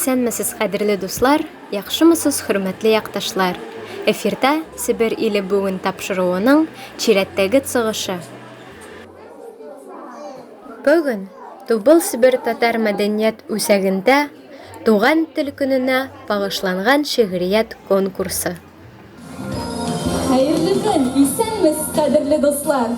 Исәнмесез, кадерле дуслар, яхшымысыз, хөрмәтле якташлар. Эфирда Себер иле бүген тапшыруының чираттәге цыгышы. Бүген Тубыл Себер татар мәдәният үсәгендә туган тел көненә багышланган шигърият конкурсы. Хәерле көн, исәнмесез, кадерле дуслар.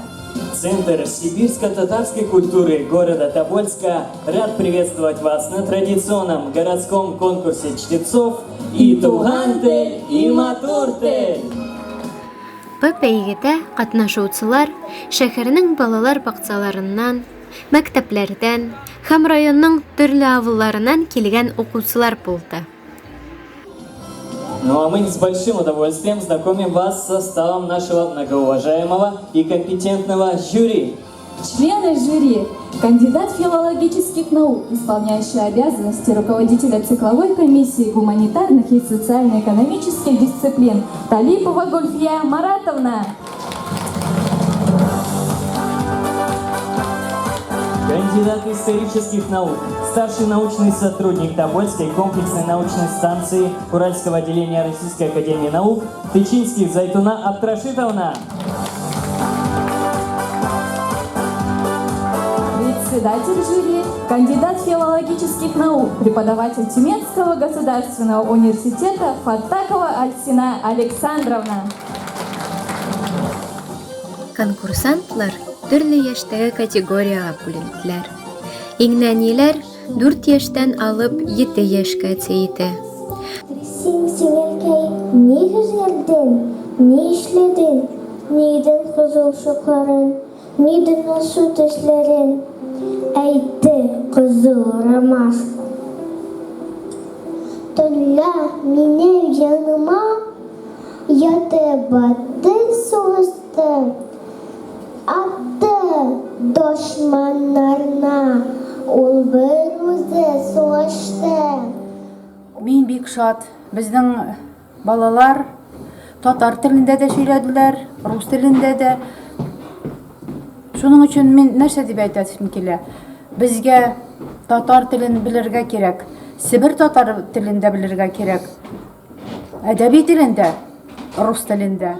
Центр сибирско-татарской культуры города Тобольска рад приветствовать вас на традиционном городском конкурсе чтецов «И туган тел, и матур тел». Бу бәйгедә катнашучылар шәһәрнең балалар бакчаларыннан, мәктәпләрдән һәм районның төрле авылларыннан килгән укучылар булды. Ну а мы с большим удовольствием знакомим вас с составом нашего многоуважаемого и компетентного жюри. Члены жюри, кандидат филологических наук, исполняющий обязанности руководителя цикловой комиссии гуманитарных и социально-экономических дисциплин Талипова Гульфия Маратовна. Кандидат исторических наук, старший научный сотрудник Тобольской комплексной научной станции Уральского отделения Российской академии наук Тычинских Зайтуна Абдрашитовна. Председатель жюри, кандидат филологических наук, преподаватель Тюменского государственного университета Фаттакова Альсина Александровна. Конкурсантлар төрле яшьтәге категорияга бүленделәр. Иңнәниләр 4 яшьтән алып 7 яшькә тиде. Син сеңелкәй, ни эшләдең, ни эшләдең, нидән кызылшыкларын, нидән насу тешләрен, әйтте кызыл ромашка. Төнлә минем яныма ятып батты сугышты. Атты дошманнарына, ул бер үзе сугышты. Мин бик шат. Безнең балалар татар телендә дә сөйләделәр, рус телендә дә. Шуның өчен мин нәрсә дип әйтәсем килә? Безгә татар телен белергә кирәк. Себер татар телендә белергә кирәк. Әдәби телендә, рус телендә.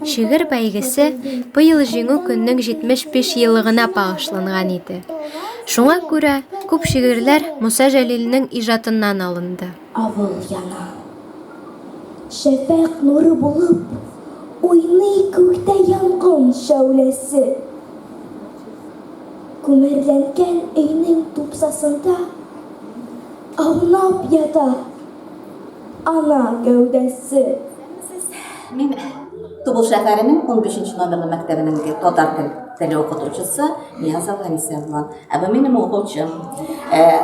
Шигырь бәйгесе быел җиңү көннең 75 еллыгына багышланган иде. Шуңа күрә күп шигырьләр Муса Җәлилнең иҗатыннан алынды. Авыл яна. Шәфәк нуры булып, уйный күктә янган шәүләсе. Күмерләнгән өйнең тупсасында аунап ята ана гәүдәсе. Мин Тубыл шәһәренең 15 номерлы мәктәбенең татар теле укытучысы Ниязова Анисәвна. Әбә минем укучым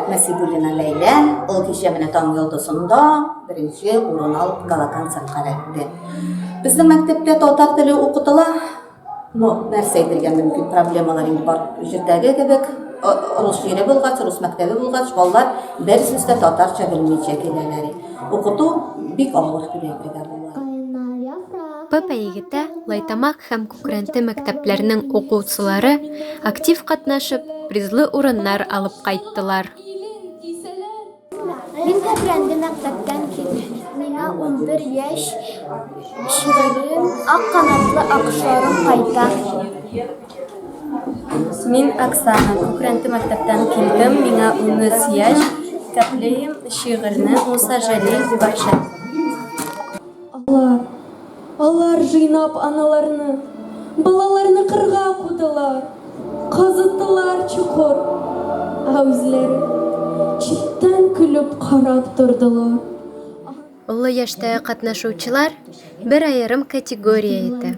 Насибуллина Ләйлә, ул кичә менә таң йолдызында беренче урын алып Галакан сәнгатьле. Безнең мәктәптә татар теле укытыла. Нәрсә әйтергә мөмкин, проблемалар инде бар. Җирдәге кебек, рус җире булгач, рус мәктәбе булгач, балалар бер сүздә татарча белмичә киләләр. Укыту бик авыр дип әйтергә була. Бу бәйгедә Лайтамак һәм Күкрәнте мәктәпләренең укучылары актив катнашып, призлы урыннар алып кайттылар. Мин Күкрәнте мәктәптән килдем. Миңа 11 яшь. Шигырем ак канатлы акышларым кайта. Мин Оксана, Күкрәнте мәктәптән килдем. Миңа 13 яшь. Кәпләйем шигырьне Муса Җәлил башы. Алар жыйнап аналарны, балаларны кырга кудылар, казыттылар чукыр, ә үзләре читтән көлеп карап тордылар. Улы яшьтәге катнашучылар бер аерым категория иде.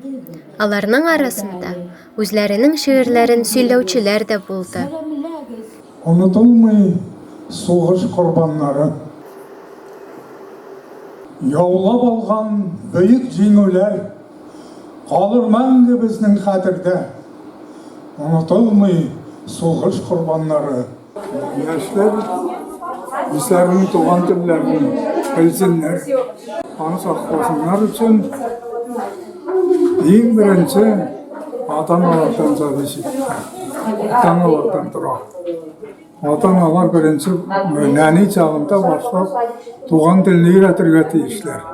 Аларның арасында үзләренең шигырьләрен сөйләүчеләр дә булды. Онытылмый сугыш корбаннары. Яулап алган бөек җиңүләр калыр мәңге безнең хәтердә. Онытылмый сугыш корбаннары. Яшьләр үзләренең туган телләрен белсеннәр, аны сакласыннар өчен иң беренче ата-аналардан тора. ата-аналар бірінші нәни чағында башлап туған тілін үйретуге тиішлер.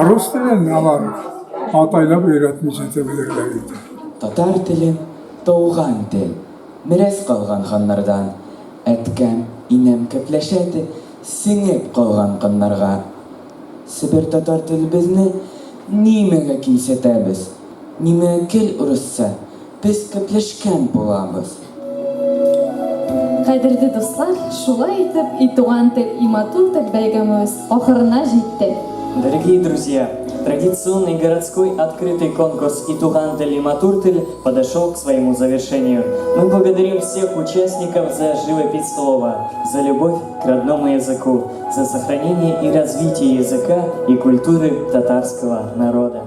Рус тілін алар атайлап үйретмей жете білерлер еді. Татар тілін туған тіл. Мирас қалған ханнардан әткәм, инәм көпләшәді сеңеп қалған қаннарға. Сібір татар тіл бізні немеге кимсетәбіз. Немеге кел ұрысса, біз көпләшкән боламыз. Кадерле дуслар, шулай итеп и туган тел, и матур тел бәйгемебез ахырына җитте. Дорогие друзья, традиционный городской открытый конкурс «И Тугантель, и Матуртель» подошел к своему завершению. Мы благодарим всех участников за живопись слова, за любовь к родному языку, за сохранение и развитие языка и культуры татарского народа.